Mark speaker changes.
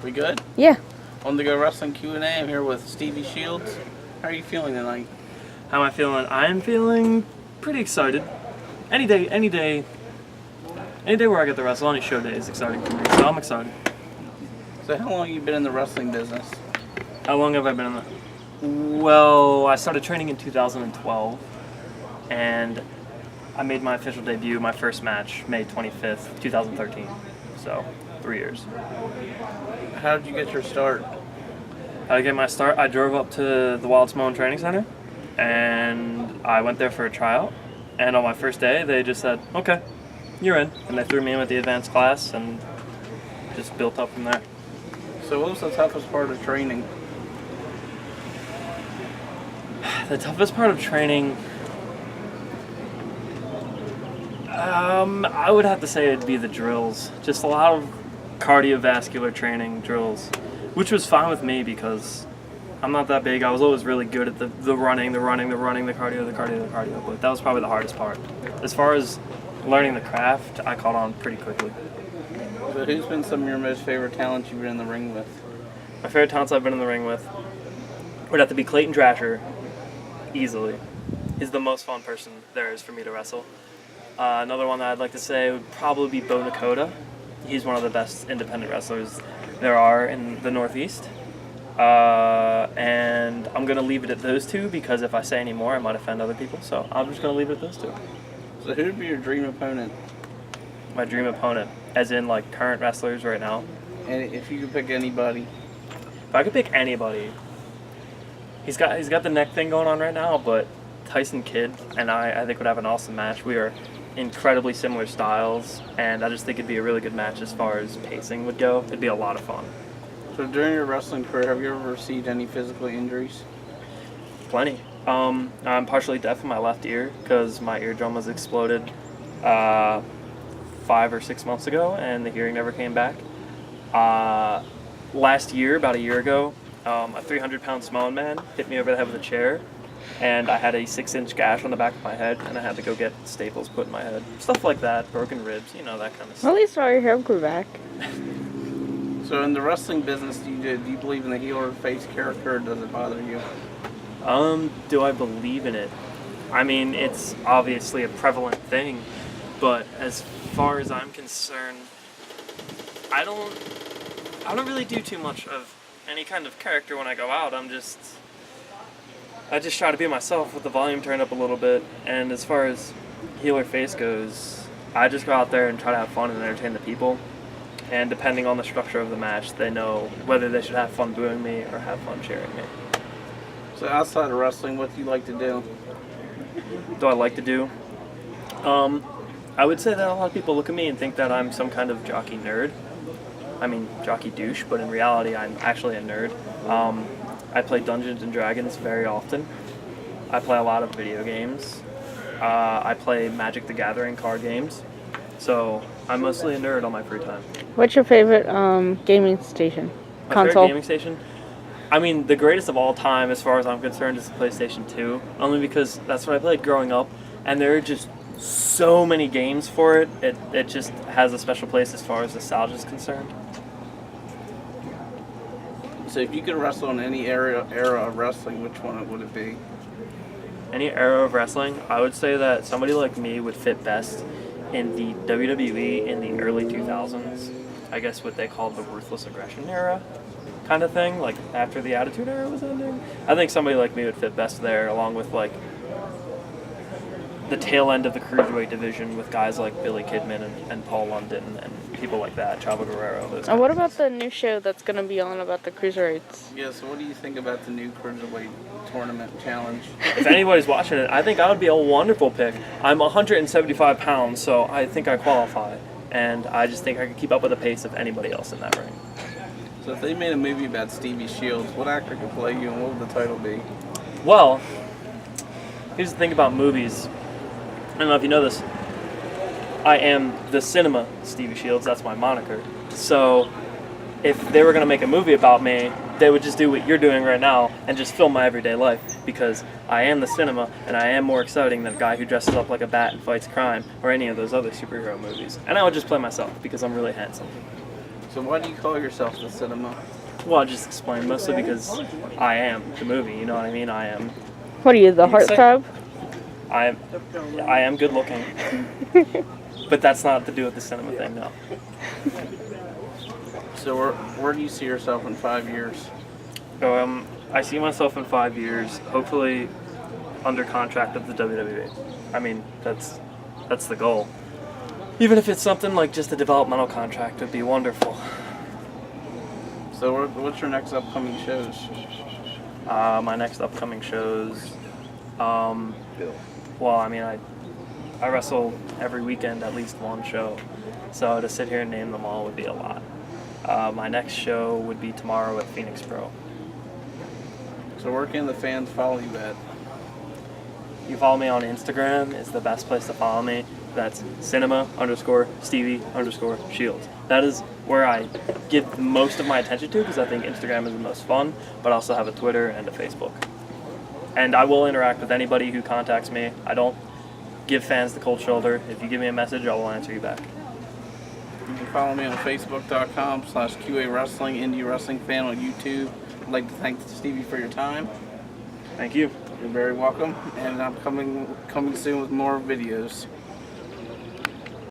Speaker 1: We good?
Speaker 2: Yeah.
Speaker 1: On the Go Wrestling Q&A. I'm here with Stevie Shields. How are you feeling tonight?
Speaker 3: How am I feeling? I'm feeling pretty excited. Any day where I get to wrestle, any show day is exciting for me, so I'm excited.
Speaker 1: So how long have you been in the wrestling business?
Speaker 3: How long have I been in the... Well, I started training in 2012, and I made my official debut, my first match, May 25th, 2013. So, 3 years.
Speaker 1: How did you get your start?
Speaker 3: How did I get my start? I drove up to the Wild Samoan Training Center, and I went there for a tryout. And on my first day, they just said, "Okay, you're in." And they threw me in with the advanced class, and just built up from there.
Speaker 1: So what was the toughest part of training?
Speaker 3: The toughest part of training, I would have to say it'd be the drills. Just a lot of cardiovascular training drills, which was fine with me because I'm not that big. I was always really good at the running, the cardio, but that was probably the hardest part. As far as learning the craft, I caught on pretty quickly.
Speaker 1: So who's been some of your most favorite talents you've been in the ring with?
Speaker 3: My favorite talents I've been in the ring with would have to be Clayton Drasher, easily. He's the most fun person there is for me to wrestle. Another one that I'd like to say would probably be Bo Nakota. He's one of the best independent wrestlers there are in the Northeast. And I'm going to leave it at those two because if I say any more, I might offend other people. So I'm just going to leave it at those two.
Speaker 1: So who would be your dream opponent?
Speaker 3: My dream opponent, as in like current wrestlers right now.
Speaker 1: And if you could pick anybody.
Speaker 3: If I could pick anybody, he's got the neck thing going on right now, but Tyson Kidd and I think would have an awesome match. We are incredibly similar styles, and I just think it'd be a really good match as far as pacing would go. It'd be a lot of fun.
Speaker 1: So during your wrestling career, have you ever received any physical injuries?
Speaker 3: Plenty. I'm partially deaf in my left ear because my eardrum was exploded 5 or 6 months ago, and the hearing never came back. Last year, about a year ago, a 300-pound Samoan man hit me over the head with a chair, and I had a 6-inch gash on the back of my head, and I had to go get staples put in my head. Stuff like that, broken ribs, you know, that kind of stuff.
Speaker 2: At least all your hair grew back.
Speaker 1: So in the wrestling business, do you believe in the heel or face character, or does it bother you?
Speaker 3: Do I believe in it? I mean, it's obviously a prevalent thing, but as far as I'm concerned, I don't really do too much of any kind of character when I go out. I just try to be myself with the volume turned up a little bit, and as far as heel or face goes, I just go out there and try to have fun and entertain the people. And depending on the structure of the match, they know whether they should have fun booing me or have fun cheering me.
Speaker 1: So outside of wrestling, what do you like to do?
Speaker 3: Do I like to do? I would say that a lot of people look at me and think that I'm some kind of jockey nerd. I mean, jockey douche, but in reality, I'm actually a nerd. I play Dungeons & Dragons very often. I play a lot of video games. I play Magic the Gathering card games. So I'm mostly a nerd on my free time.
Speaker 2: What's your favorite gaming station?
Speaker 3: My
Speaker 2: Console?
Speaker 3: favorite gaming station? I mean, the greatest of all time, as far as I'm concerned, is the PlayStation 2. Only because that's what I played growing up, and there are just so many games for it. It just has a special place as far as nostalgia is concerned.
Speaker 1: So if you could wrestle in any era of wrestling, which one would it be?
Speaker 3: Any era of wrestling, I would say that somebody like me would fit best in the WWE in the early 2000s. I guess what they called the Ruthless Aggression era kind of thing, like after the Attitude Era was ending. I think somebody like me would fit best there, along with like the tail end of the Cruiserweight division with guys like Billy Kidman and Paul London and people like that, Chavo Guerrero.
Speaker 2: And what about the new show that's going to be on about the Cruiserweights?
Speaker 1: Yeah, so what do you think about the new Cruiserweight tournament challenge?
Speaker 3: If anybody's watching it, I think I would be a wonderful pick. I'm 175 pounds, so I think I qualify. And I just think I could keep up with the pace of anybody else in that ring.
Speaker 1: So if they made a movie about Stevie Shields, what actor could play you and what would the title be?
Speaker 3: Well, here's the thing about movies. I don't know if you know this. I am the cinema Stevie Shields. That's my moniker. So if they were going to make a movie about me, they would just do what you're doing right now and just film my everyday life, because I am the cinema and I am more exciting than a guy who dresses up like a bat and fights crime or any of those other superhero movies. And I would just play myself because I'm really handsome.
Speaker 1: So why do you call yourself the cinema?
Speaker 3: Well, I'll just explain. Mostly because I am the movie. You know what I mean? I am.
Speaker 2: What are you, the heartthrob?
Speaker 3: I am good looking. But that's not to do with the cinema thing, no.
Speaker 1: So where do you see yourself in 5 years?
Speaker 3: So, I see myself in 5 years, hopefully under contract with the WWE. I mean, that's the goal. Even if it's something like just a developmental contract, it'd be wonderful.
Speaker 1: So what's your next upcoming shows?
Speaker 3: My next upcoming shows, well, I mean, I wrestle every weekend, at least one show. So to sit here and name them all would be a lot. My next show would be tomorrow at Phoenix Pro.
Speaker 1: So where can the fans follow you at?
Speaker 3: You follow me on Instagram, is the best place to follow me. That's cinema_Stevie_Shields. That is where I give most of my attention to because I think Instagram is the most fun, but I also have a Twitter and a Facebook. And I will interact with anybody who contacts me. I don't give fans the cold shoulder. If you give me a message, I will answer you back.
Speaker 1: You can follow me on Facebook.com/QA Wrestling, Indie Wrestling Fan on YouTube. I'd like to thank Stevie for your time.
Speaker 3: Thank you.
Speaker 1: You're very welcome, and I'm coming soon with more videos.